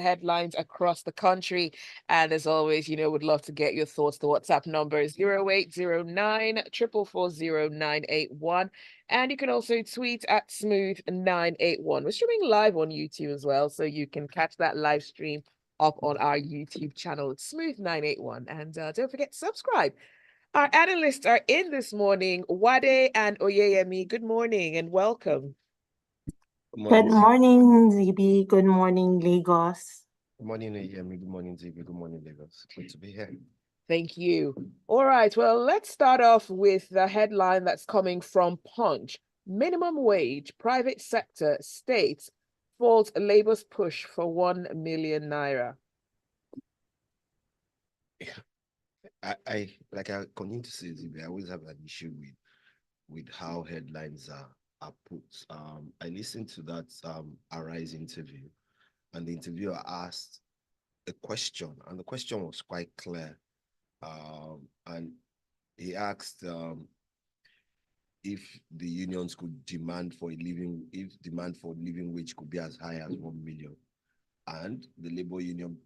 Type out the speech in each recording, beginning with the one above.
headlines across the country. And as always, would love to get your thoughts. The WhatsApp number is 0809 4440981. And you can also tweet at smooth981. We're streaming live on YouTube as well, so you can catch that live stream up on our YouTube channel. It's smooth981. And don't forget to subscribe. Our analysts are in this morning, Uade and Oyeyemi. Good morning and welcome. Good morning, Zibby. Good morning, Lagos. Good morning, Oyeyemi. Good morning, Zibby. Good morning, Lagos. Good to be here. Thank you. All right, well, let's start off with the headline that's coming from Punch. Minimum wage, private sector, states fault Labour's push for 1 million naira. I continue to say, Zibby, I always have an issue with how headlines are put. I listened to that Arise interview, and the interviewer asked a question, and the question was quite clear. And he asked if the unions could demand for living wage could be as high as 1 million. And the labor union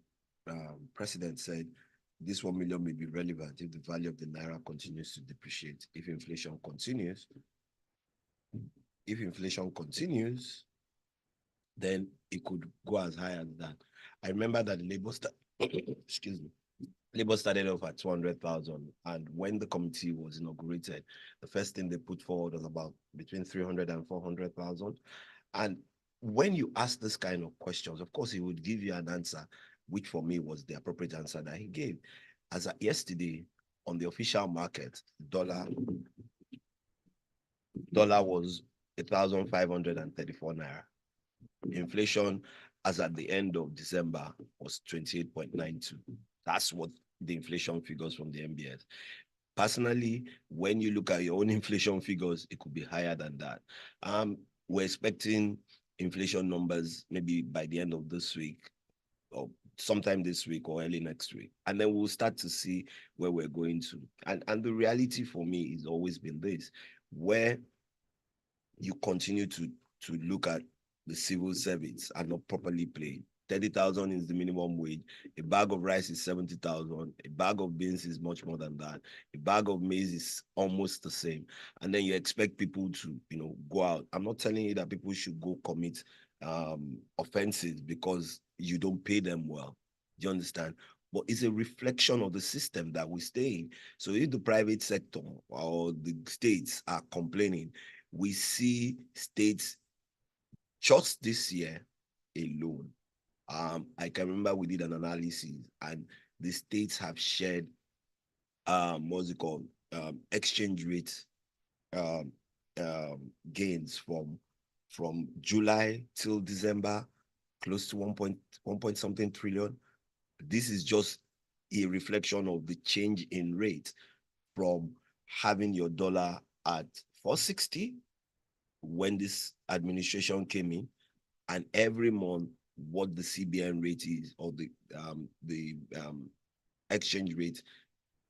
president said this 1 million may be relevant if the value of the naira continues to depreciate. If inflation continues, then it could go as high as that. I remember that Labour started off at 200,000, and when the committee was inaugurated, the first thing they put forward was about between 300 and 400,000. And when you ask this kind of questions, of course, he would give you an answer, which for me was the appropriate answer that he gave. As of yesterday, on the official market, dollar was 1,534 naira. Inflation, as at the end of December, was 28.92. That's what the inflation figures from the MBS. Personally, when you look at your own inflation figures, it could be higher than that. We're expecting inflation numbers maybe by the end of this week, or sometime this week or early next week. And then we'll start to see where we're going to. And the reality for me has always been this, where you continue to look at the civil service are not properly paid. 30,000 is the minimum wage. A bag of rice is 70,000. A bag of beans is much more than that. A bag of maize is almost the same. And then you expect people to, go out. I'm not telling you that people should go commit offenses because you don't pay them well. Do you understand? But it's a reflection of the system that we stay in. So if the private sector or the states are complaining, we see states just this year alone. I can remember we did an analysis, and the states have shared exchange rate gains from July till December, close to 1 something trillion. This is just a reflection of the change in rate from having your dollar at 460 when this administration came in, and every month what the CBN rate is, or the exchange rate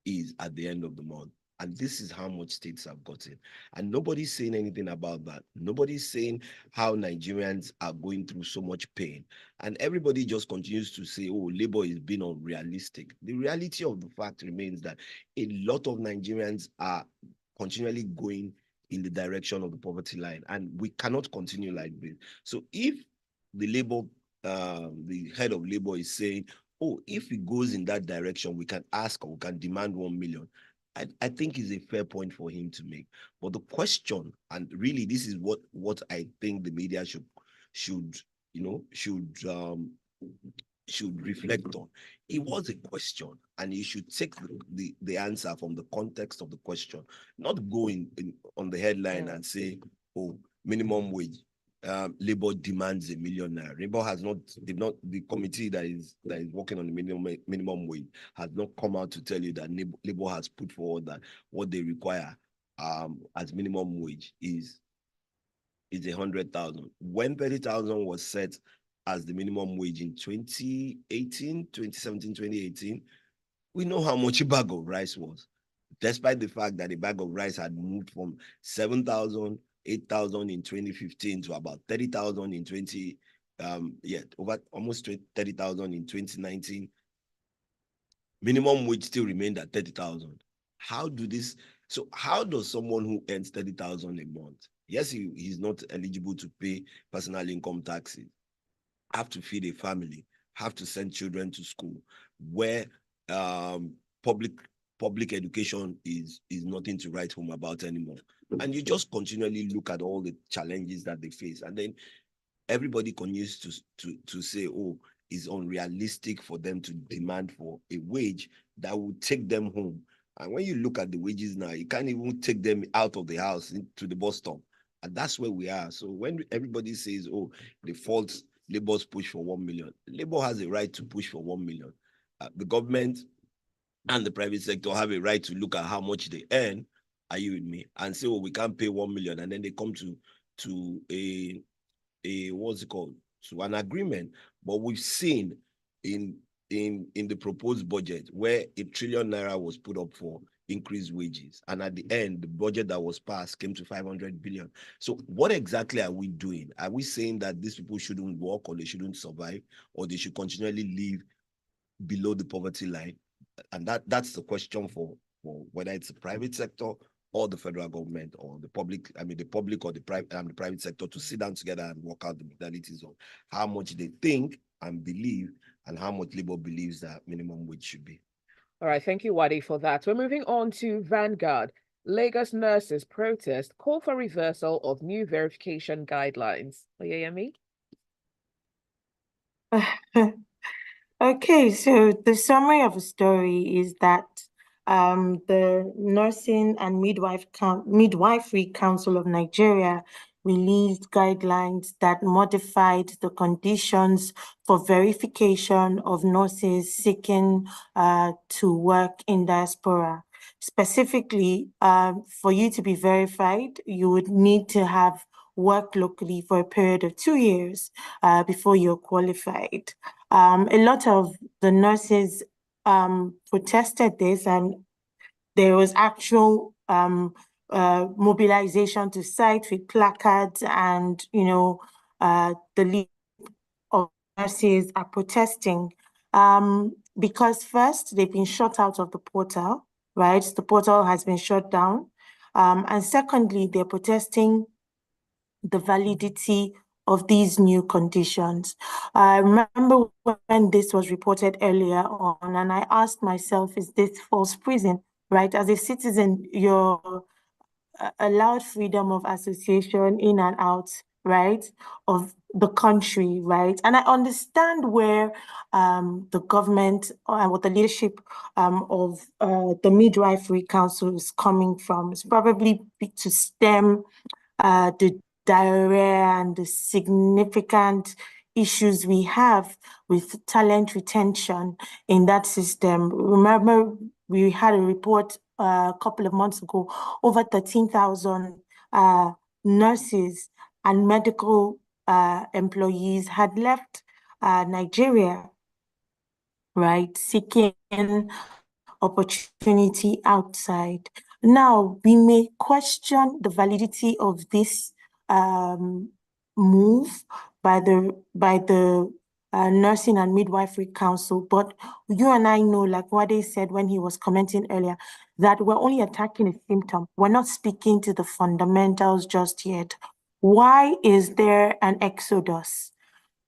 is at the end of the month. And this is how much states have gotten. And nobody's saying anything about that. Nobody's saying how Nigerians are going through so much pain. And everybody just continues to say, oh, labor is being unrealistic. The reality of the fact remains that a lot of Nigerians are continually going in the direction of the poverty line. And we cannot continue like this. So if the head of labor is saying, oh, if it goes in that direction, we can ask or we can demand 1 million. I think is a fair point for him to make. But the question, and really this is what I think the media should reflect on. It was a question, and you should take the answer from the context of the question, not go on the headline and say, oh, minimum wage. Labor demands 1 million naira. Labor the committee that is working on the minimum wage has not come out to tell you that Labor has put forward that what they require as minimum wage is 100,000. When 30,000 was set as the minimum wage in 2017, 2018, we know how much a bag of rice was, despite the fact that a bag of rice had moved from 7,000, 8,000 in 2015 to about 30,000 in over almost 30,000 in 2019. Minimum wage still remained at 30,000. How does someone who earns 30,000 a month, yes, he's not eligible to pay personal income taxes, have to feed a family, have to send children to school, where public education is nothing to write home about anymore. And you just continually look at all the challenges that they face, and then everybody continues to say, oh, it's unrealistic for them to demand for a wage that will take them home. And when you look at the wages now, you can't even take them out of the house into the bus stop. And that's where we are. So when everybody says, oh, the fault Labor's push for 1 million, Labor has a right to push for 1 million. The government and the private sector have a right to look at how much they earn. Are you with me? And say, oh, we can't pay 1 million. And then they come to a what's it called, to an agreement. But we've seen in the proposed budget where ₦1 trillion was put up for increased wages, and at the end the budget that was passed came to 500 billion. So what exactly are we doing? Are we saying that these people shouldn't work, or they shouldn't survive, or they should continually live below the poverty line? And that's the question for whether it's the private sector or the federal government or the public, the public or the private sector, to sit down together and work out the modalities of how much they think and believe and how much Labour believes that minimum wage should be. All right, thank you, Uade, for that. We're moving on to Vanguard. Lagos nurses protest call for reversal of new verification guidelines. Oyeyemi? Okay, so the summary of the story is that the Nursing and Midwifery Council of Nigeria released guidelines that modified the conditions for verification of nurses seeking to work in diaspora. Specifically, for you to be verified, you would need to have worked locally for a period of 2 years before you're qualified. A lot of the nurses protested this, and there was actual mobilization to site with placards, and the league of nurses are protesting because first, they've been shut out of the portal, right? The portal has been shut down. And secondly, they're protesting the validity of these new conditions. I remember when this was reported earlier on, and I asked myself, is this false prison, right? As a citizen, you're allowed freedom of association in and out, right, of the country, right? And I understand where the government and what the leadership of the Midwifery Council is coming from. It's probably to stem the diarrhea and the significant issues we have with talent retention in that system. Remember, we had a report a couple of months ago, over 13,000 nurses and medical employees had left Nigeria, right, seeking opportunity outside. Now, we may question the validity of this move by the Nursing and Midwifery Council, but you and I know, like Uade said when he was commenting earlier, that we're only attacking a symptom. We're not speaking to the fundamentals just yet. Why is there an exodus?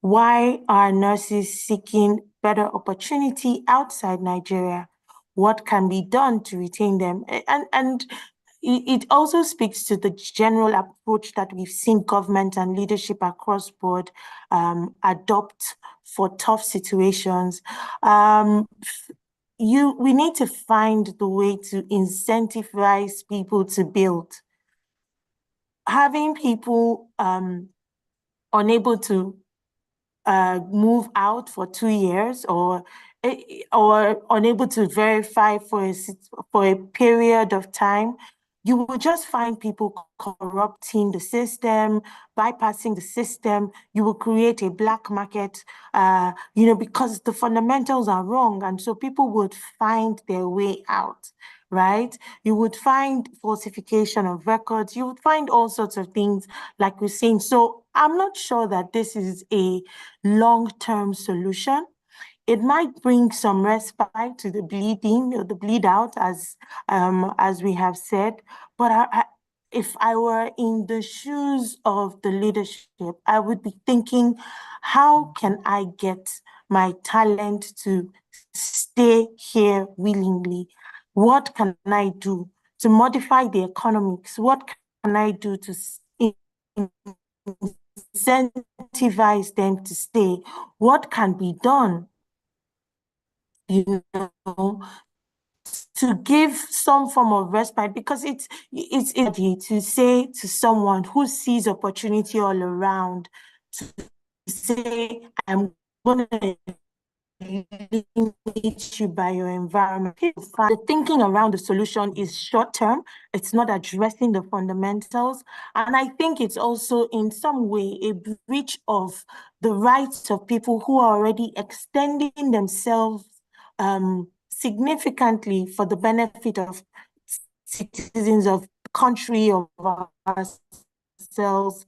Why are nurses seeking better opportunity outside Nigeria? What can be done to retain them? And it also speaks to the general approach that we've seen government and leadership across board adopt for tough situations. We need to find the way to incentivize people to build. Having people unable to move out for 2 years or unable to verify for a period of time, you will just find people corrupting the system, bypassing the system. You will create a black market, because the fundamentals are wrong. And so people would find their way out, right? You would find falsification of records. You would find all sorts of things like we're saying. So I'm not sure that this is a long-term solution. It might bring some respite to the bleeding or the bleed out, as we have said. But if I were in the shoes of the leadership, I would be thinking, how can I get my talent to stay here willingly? What can I do to modify the economics? What can I do to incentivize them to stay? What can be done, you know, to give some form of respite? Because it's easy to say to someone who sees opportunity all around, to say, I'm going to limit you by your environment. The thinking around the solution is short term. It's not addressing the fundamentals. And I think it's also in some way a breach of the rights of people who are already extending themselves significantly for the benefit of citizens of the country, of ourselves.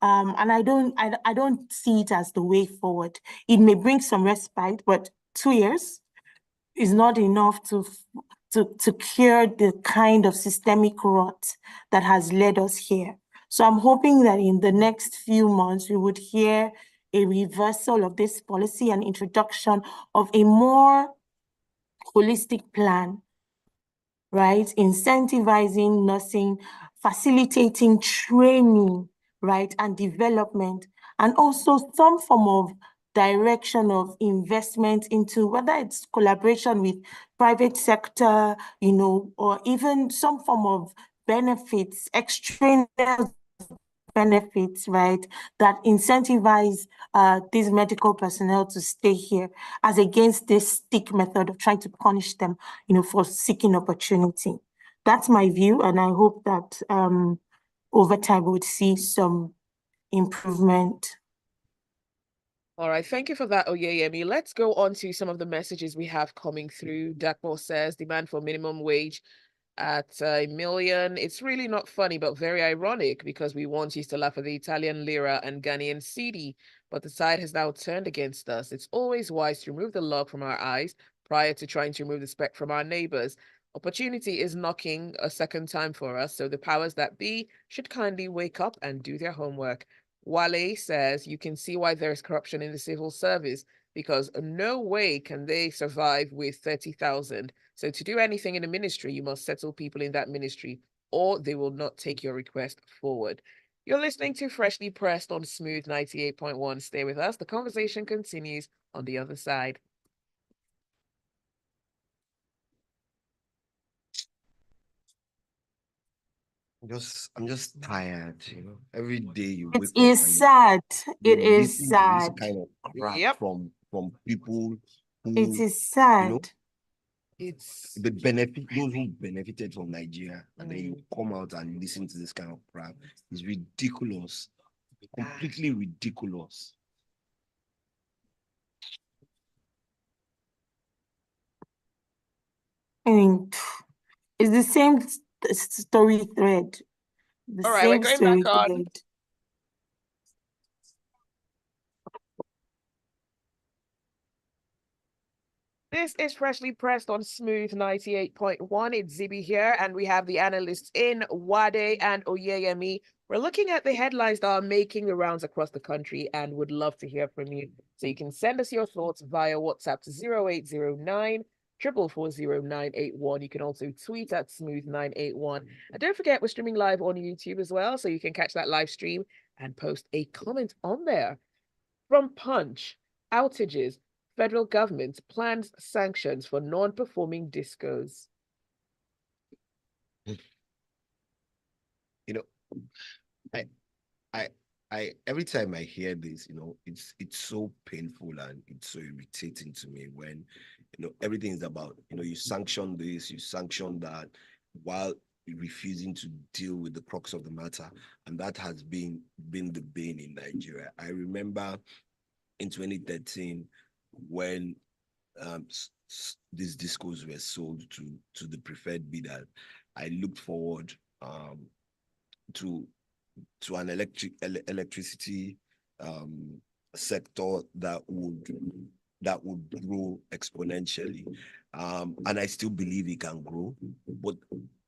And I don't see it as the way forward. It may bring some respite, but 2 years is not enough to cure the kind of systemic rot that has led us here. So I'm hoping that in the next few months, we would hear a reversal of this policy and introduction of a more holistic plan, right? Incentivizing nursing, facilitating training, right? And development, and also some form of direction of investment into whether it's collaboration with private sector, you know, or even some form of benefits, extraneous benefits, right, that incentivize these medical personnel to stay here, as against this stick method of trying to punish them, you know, for seeking opportunity. That's my view, and I hope that over time we would see some improvement. All right, thank you for that, Oyeyemi. Let's go on to some of the messages we have coming through. Dakmo says, demand for minimum wage at $1 million. It's really not funny, but very ironic, because we once used to laugh at the Italian lira and Ghanaian cedi, but the tide has now turned against us. It's always wise to remove the log from our eyes prior to trying to remove the speck from our neighbors. Opportunity is knocking a second time for us, so the powers that be should kindly wake up and do their homework. Wale says, you can see why there is corruption in the civil service, because no way can they survive with 30,000. So to do anything in a ministry, you must settle people in that ministry, or they will not take your request forward. You're listening to Freshly Pressed on Smooth 98.1. Stay with us. The conversation continues on the other side. I'm just tired, you know. Every day you It wake up is and sad. you It is listen to this sad. kind of crap Yep. from people It who, is sad. It's the benefit, those who benefited from Nigeria, and then you Mm. come out and listen to this kind of crap. It's ridiculous, completely ridiculous. I mean, it's the same story thread. The all right, we're same going story back on. thread. This is Freshly Pressed on Smooth 98.1. It's Zibby here, and we have the analysts in Uade and Oyeyemi. We're looking at the headlines that are making the rounds across the country and would love to hear from you. So you can send us your thoughts via WhatsApp to 0809 4440981. You can also tweet at Smooth981. And don't forget, we're streaming live on YouTube as well, so you can catch that live stream and post a comment on there. From Punch, outages, federal government plans sanctions for non-performing discos. You know, I, every time I hear this, you know, it's so painful and it's so irritating to me when, you know, everything is about, you know, you sanction this, you sanction that, while refusing to deal with the crux of the matter, and that has been the bane in Nigeria. I remember in 2013 when these discos were sold to the preferred bidder. I looked forward to to an electricity sector that would grow exponentially. And I still believe it can grow. But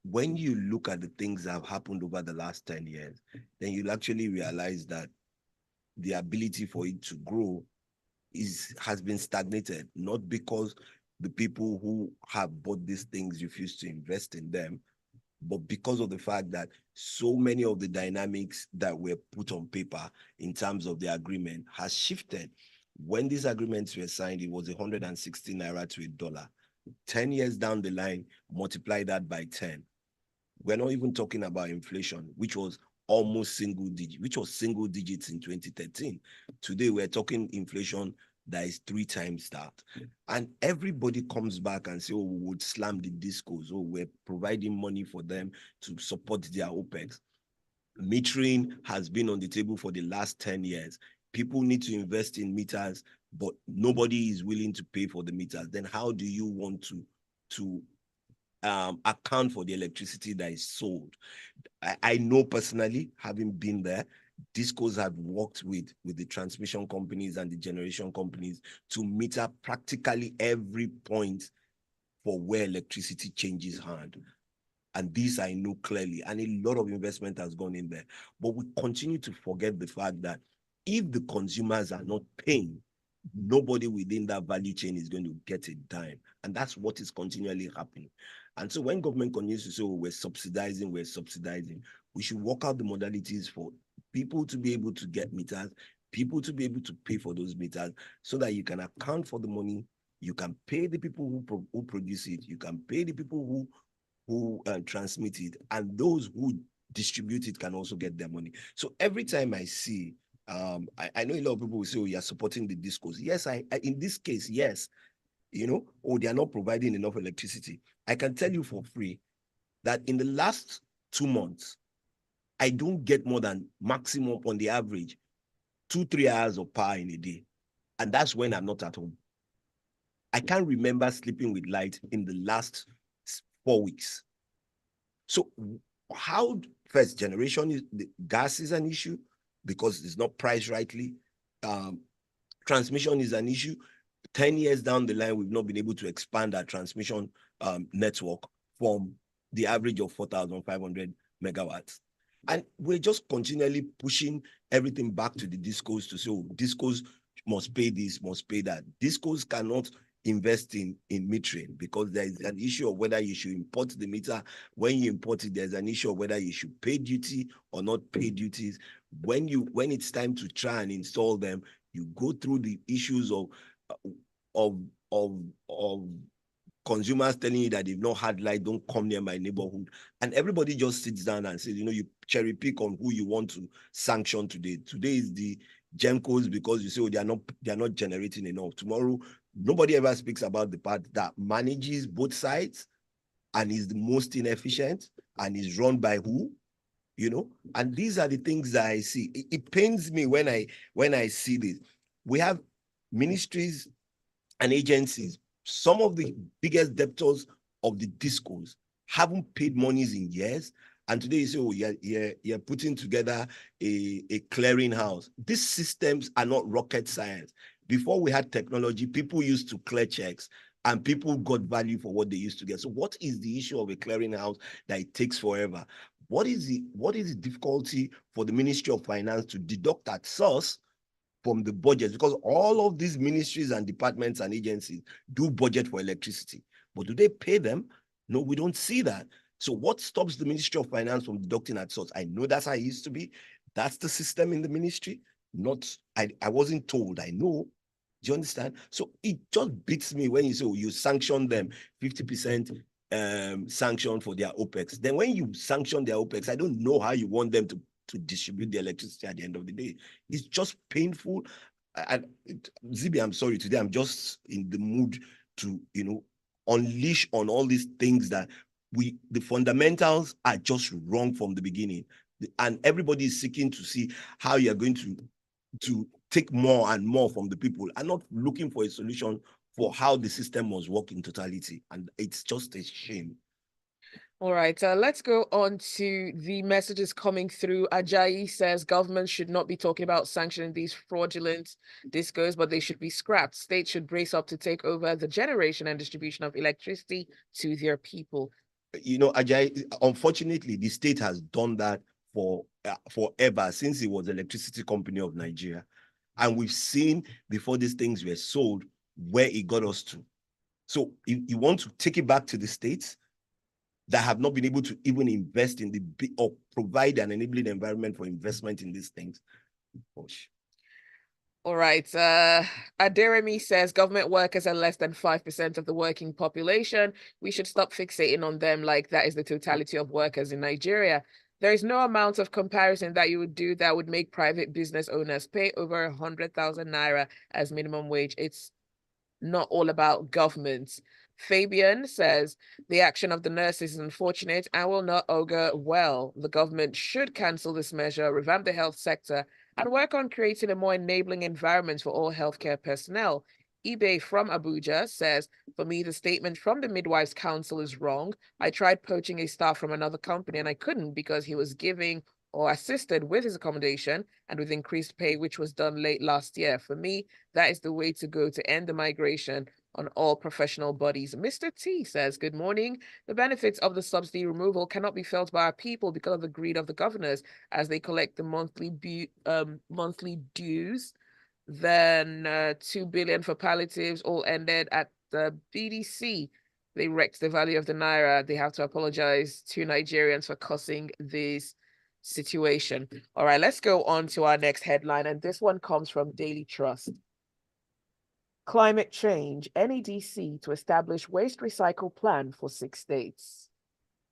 when you look at the things that have happened over the last 10 years, then you'll actually realize that the ability for it to grow has been stagnated, not because the people who have bought these things refuse to invest in them, but because of the fact that so many of the dynamics that were put on paper in terms of the agreement has shifted. When these agreements were signed, it was 160 naira to $1. 10 years down the line, multiply that by 10. We're not even talking about inflation, which was almost single digits in 2013. Today, we're talking inflation that is 3 times that. And everybody comes back and say, oh, we would slam the discos. Oh, we're providing money for them to support their OPEX. Metering has been on the table for the last 10 years. People need to invest in meters, but nobody is willing to pay for the meters. Then how do you want to account for the electricity that is sold? I know personally, having been there, discos have worked with the transmission companies and the generation companies to meter practically every point for where electricity changes hand. And this I know clearly, and a lot of investment has gone in there. But we continue to forget the fact that if the consumers are not paying, nobody within that value chain is going to get a dime. And that's what is continually happening. And so when government continues to say, oh, we're subsidizing, we should work out the modalities for people to be able to get meters, people to be able to pay for those meters, so that you can account for the money, you can pay the people who produce it, you can pay the people who transmit it, and those who distribute it can also get their money. So every time I see, I know a lot of people will say, oh, you're supporting the discos. Yes, I in this case, yes, oh, they are not providing enough electricity. I can tell you for free that in the last 2 months, I don't get more than maximum on the average 2-3 hours of power in a day. And that's when I'm not at home. I can't remember sleeping with light in the last 4 weeks. So how, first, generation, the gas is an issue because it's not priced rightly. Transmission is an issue. 10 years down the line, we've not been able to expand our transmission network from the average of 4,500 megawatts. And we're just continually pushing everything back to the discos to say, oh, discos must pay this, must pay that. Discos cannot invest in metering because there is an issue of whether you should import the meter. When you import it, there's an issue of whether you should pay duty or not pay duties. When it's time to try and install them, you go through the issues of consumers telling you that they've not had light, don't come near my neighborhood. And everybody just sits down and says, you cherry pick on who you want to sanction today. Today is the GEMCOs because you say, oh, they are not generating enough. Tomorrow, nobody ever speaks about the part that manages both sides and is the most inefficient and is run by who, and these are the things that I see. It pains me when I see this. We have ministries and agencies. Some of the biggest debtors of the discos haven't paid monies in years. And today you say, oh, you're putting together a clearinghouse. These systems are not rocket science. Before we had technology, people used to clear checks and people got value for what they used to get. So what is the issue of a clearinghouse that it takes forever? What is the difficulty for the Ministry of Finance to deduct at source from the budget? Because all of these ministries and departments and agencies do budget for electricity. But do they pay them? No, we don't see that. So what stops the Ministry of Finance from deducting at source? I know that's how it used to be. That's the system in the ministry. I wasn't told, I know. Do you understand? So it just beats me when you say, oh, you sanction them 50% sanction for their OPEX. Then when you sanction their OPEX, I don't know how you want them to distribute the electricity at the end of the day. It's just painful. And Zibby, I'm sorry, today I'm just in the mood to, unleash on all these things that the fundamentals are just wrong from the beginning. And everybody is seeking to see how you're going to take more and more from the people and not looking for a solution for how the system must work in totality. And it's just a shame. All right, let's go on to the messages coming through. Ajayi says government should not be talking about sanctioning these fraudulent discos, but they should be scrapped. States should brace up to take over the generation and distribution of electricity to their people. You know, Ajay, unfortunately, the state has done that for forever, since it was the electricity company of Nigeria. And we've seen before these things were sold where it got us to. So you want to take it back to the states that have not been able to even invest in or provide an enabling environment for investment in these things. Gosh. All right. Aderibigbe says government workers are less than 5% of the working population. We should stop fixating on them like that is the totality of workers in Nigeria. There is no amount of comparison that you would do that would make private business owners pay over 100,000 naira as minimum wage. It's not all about government. Fabian says the action of the nurses is unfortunate and will not augur well. The government should cancel this measure, revamp the health sector, and work on creating a more enabling environment for all healthcare personnel. eBay from Abuja says, for me, the statement from the Midwives Council is wrong. I tried poaching a staff from another company and I couldn't because he was giving or assisted with his accommodation and with increased pay, which was done late last year. For me, that is the way to go to end the migration on all professional bodies. Mr. T says, good morning. The benefits of the subsidy removal cannot be felt by our people because of the greed of the governors as they collect the monthly dues. Then 2 billion for palliatives all ended at the BDC. They wrecked the value of the Naira. They have to apologize to Nigerians for causing this situation. All right, let's go on to our next headline. And this one comes from Daily Trust. Climate change, NEDC to establish waste recycle plan for 6 states.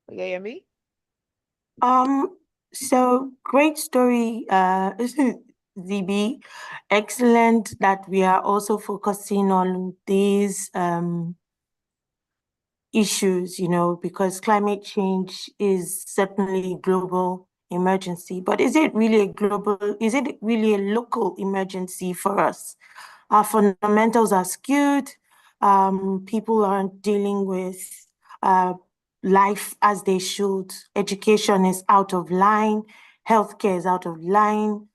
Oyeyemi? So great story, Zibby. Excellent that we are also focusing on these issues, because climate change is certainly a global emergency. But is it really a local emergency for us? Our fundamentals are skewed. People aren't dealing with life as they should. Education is out of line. Healthcare is out of line.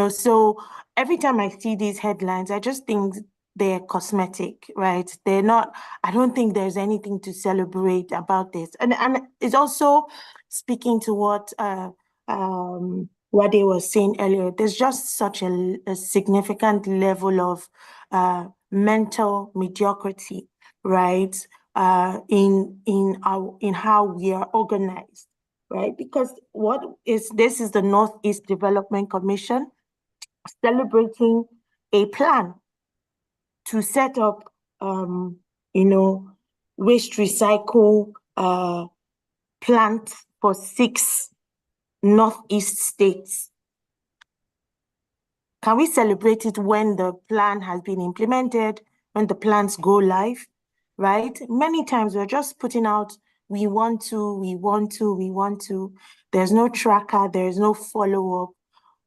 So every time I see these headlines, I just think they're cosmetic, right? They're not, I don't think there's anything to celebrate about this. And it's also speaking to what Uade was saying earlier, there's just such a significant level of mental mediocrity, right? In how we are organized, right? Because this is the Northeast Development Commission celebrating a plan to set up, waste recycle plant for 6 Northeast states. Can we celebrate it when the plan has been implemented, when the plans go live, right? Many times we're just putting out, we want to. There's no tracker, there's no follow-up.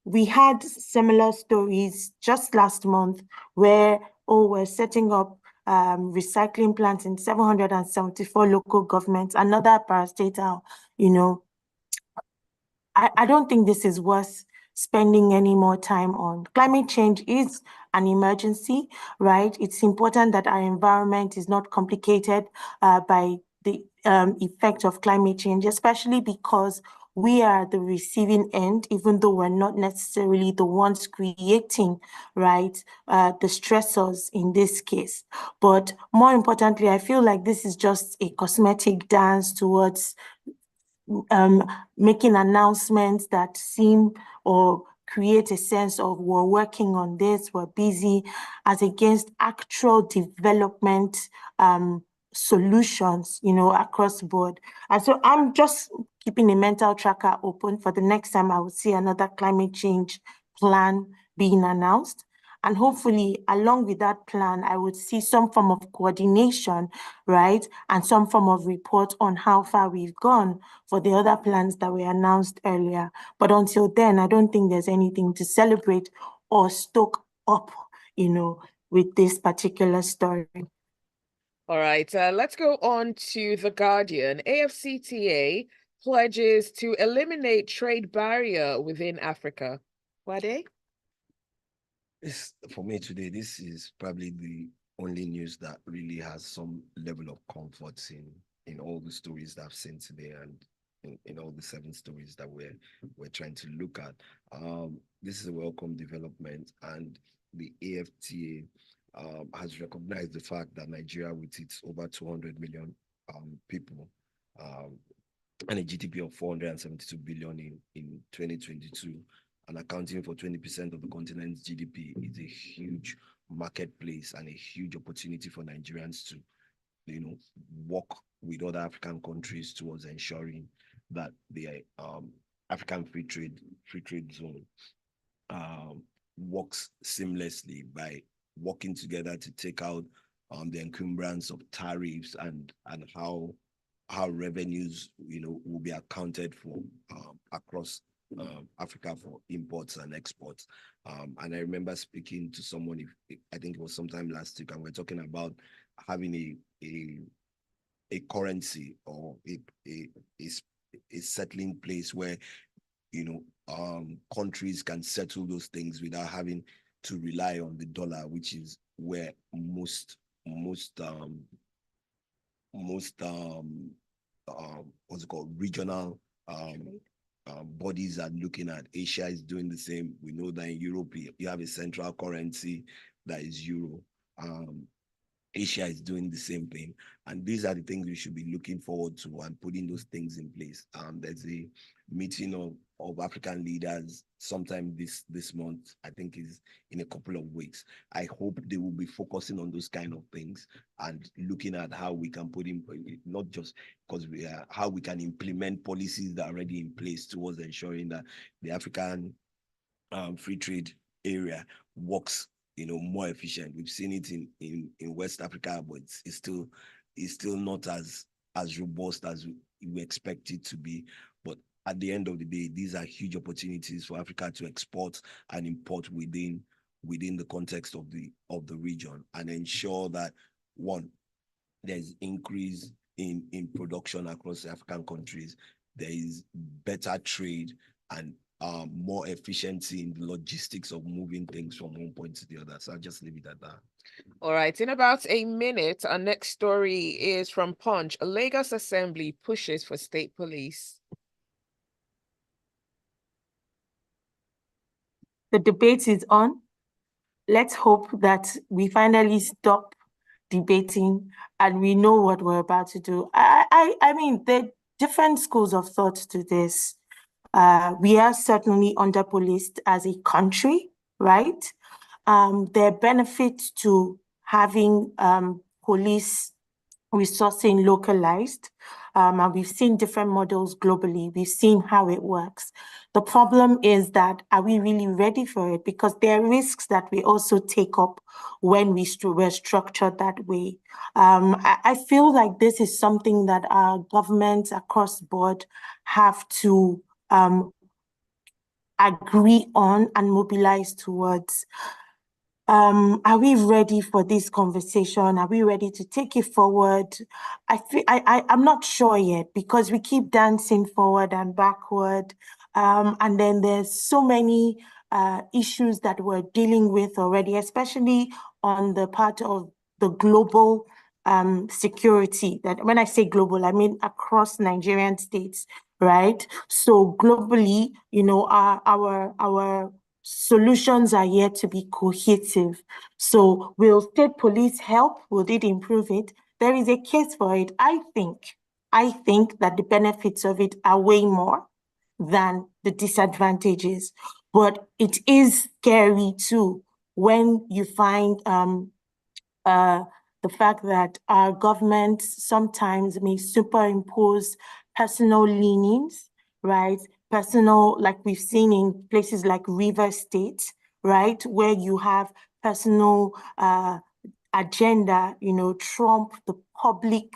We had similar stories just last month where, we're setting up recycling plants in 774 local governments, another parastatal, I don't think this is worth spending any more time on. Climate change is an emergency, right? It's important that our environment is not complicated by the effect of climate change, especially because we are the receiving end, even though we're not necessarily the ones creating, right, the stressors in this case. But more importantly, I feel like this is just a cosmetic dance towards making announcements that seem or create a sense of we're working on this, we're busy, as against actual development solutions, across the board. And so I'm just keeping a mental tracker open for the next time I will see another climate change plan being announced. And hopefully, along with that plan, I would see some form of coordination, right? And some form of report on how far we've gone for the other plans that were announced earlier. But until then, I don't think there's anything to celebrate or stoke up, with this particular story. All right, let's go on to The Guardian. AFCTA pledges to eliminate trade barrier within Africa. Uade? For me today, this is probably the only news that really has some level of comfort in all the stories that I've seen today and in all the 7 stories that we're trying to look at. This is a welcome development, and the AFTA has recognized the fact that Nigeria, with its over 200 million people, and a GDP of 472 billion in 2022, and accounting for 20% of the continent's GDP, is a huge marketplace and a huge opportunity for Nigerians to, work with other African countries towards ensuring that the African free trade zone works seamlessly by working together to take out the encumbrance of tariffs and how revenues will be accounted for across Africa for imports and exports. And I remember speaking to someone, I think it was sometime last week, and we're talking about having a currency or a settling place where countries can settle those things without having to rely on the dollar, which is where most what's it called, regional bodies are looking at. Asia is doing the same. We know that in Europe you have a central currency that is euro. Asia is doing the same thing, and these are the things we should be looking forward to and putting those things in place. There's a meeting of African leaders sometime this month. I think is in a couple of weeks. I hope they will be focusing on those kind of things and looking at how we can put in, not just because how we can implement policies that are already in place towards ensuring that the African free trade area works more efficient. We've seen it in West Africa, but it's still not as robust as we expect it to be. But at the end of the day, these are huge opportunities for Africa to export and import within the context of the region, and ensure that, one, there's increase in production across African countries, there is better trade and more efficiency in the logistics of moving things from one point to the other. So I'll just leave it at that. All right, in about a minute, our next story is from Punch. A Lagos Assembly pushes for state police. The debate is on. Let's hope that we finally stop debating and we know what we're about to do. I mean, there are different schools of thought to this. We are certainly under-policed as a country, right? There are benefits to having police resourcing localized, and we've seen different models globally. We've seen how it works. The problem is that, are we really ready for it? Because there are risks that we also take up when we're structured that way. I feel like this is something that our governments across the board have to agree on and mobilize towards. Are we ready for this conversation? Are we ready to take it forward? I'm not sure yet, because we keep dancing forward and backward. And then there's so many issues that we're dealing with already, especially on the part of the global security. That when I say global, I mean across Nigerian states, right? So globally, our solutions are yet to be cohesive. So will state police help? Will it improve it? There is a case for it. I think that the benefits of it are way more than the disadvantages. But it is scary too when you find the fact that our government sometimes may superimpose personal leanings, right? Personal, like we've seen in places like River State, right? Where you have personal agenda, trump the public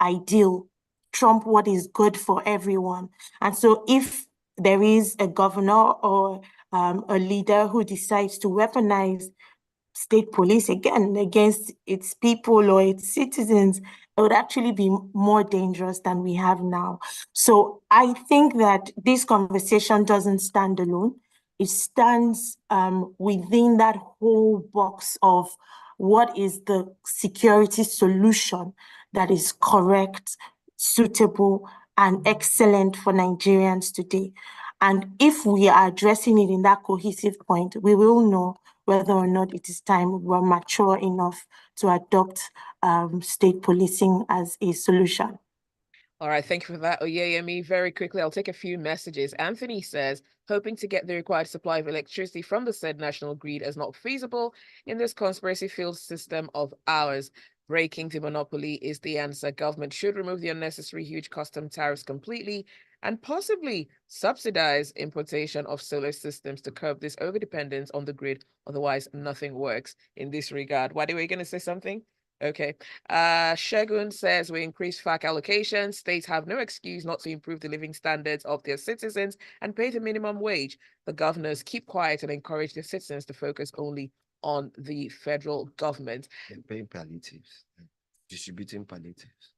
ideal, trump what is good for everyone. And so if there is a governor or a leader who decides to weaponize state police again against its people or its citizens, it would actually be more dangerous than we have now. So I think that this conversation doesn't stand alone. It stands within that whole box of what is the security solution that is correct, suitable, and excellent for Nigerians today. And if we are addressing it in that cohesive point, we will know whether or not it is time we're mature enough to adopt state policing as a solution. All right, thank you for that, Oyeyemi. Very quickly, I'll take a few messages. Anthony says, hoping to get the required supply of electricity from the said national grid is not feasible in this conspiracy-filled system of ours. Breaking the monopoly is the answer. Government should remove the unnecessary huge custom tariffs completely and possibly subsidize importation of solar systems to curb this overdependence on the grid. Otherwise, nothing works in this regard. Why were you going to say something? Okay. Shegun says we increase FAC allocations. States have no excuse not to improve the living standards of their citizens and pay the minimum wage. The governors keep quiet and encourage their citizens to focus only on the federal government. And paying palliatives, distributing palliatives.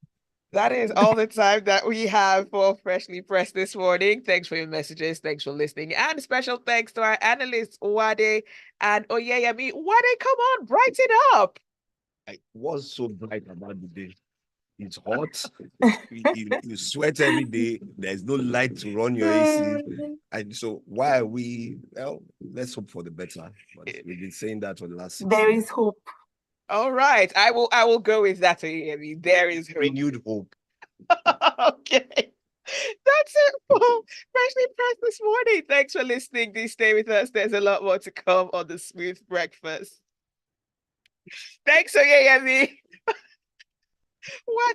That is all the time that we have for Freshly Pressed this morning. Thanks for your messages. Thanks for listening. And special thanks to our analysts, Uade and Oyeyemi. Uade, come on, brighten up. I was so bright about the day. It's hot. You sweat every day. There's no light to run your AC. And so why are we? Well, let's hope for the better. But we've been saying that for the last 6 There years. is hope. All right. I will go with that, Oyeyemi. There is hope. Renewed hope. Okay. That's it for Freshly Pressed this morning. Thanks for listening. Do stay with us. There's a lot more to come on the Smooth Breakfast. Thanks, Oyeyemi. What?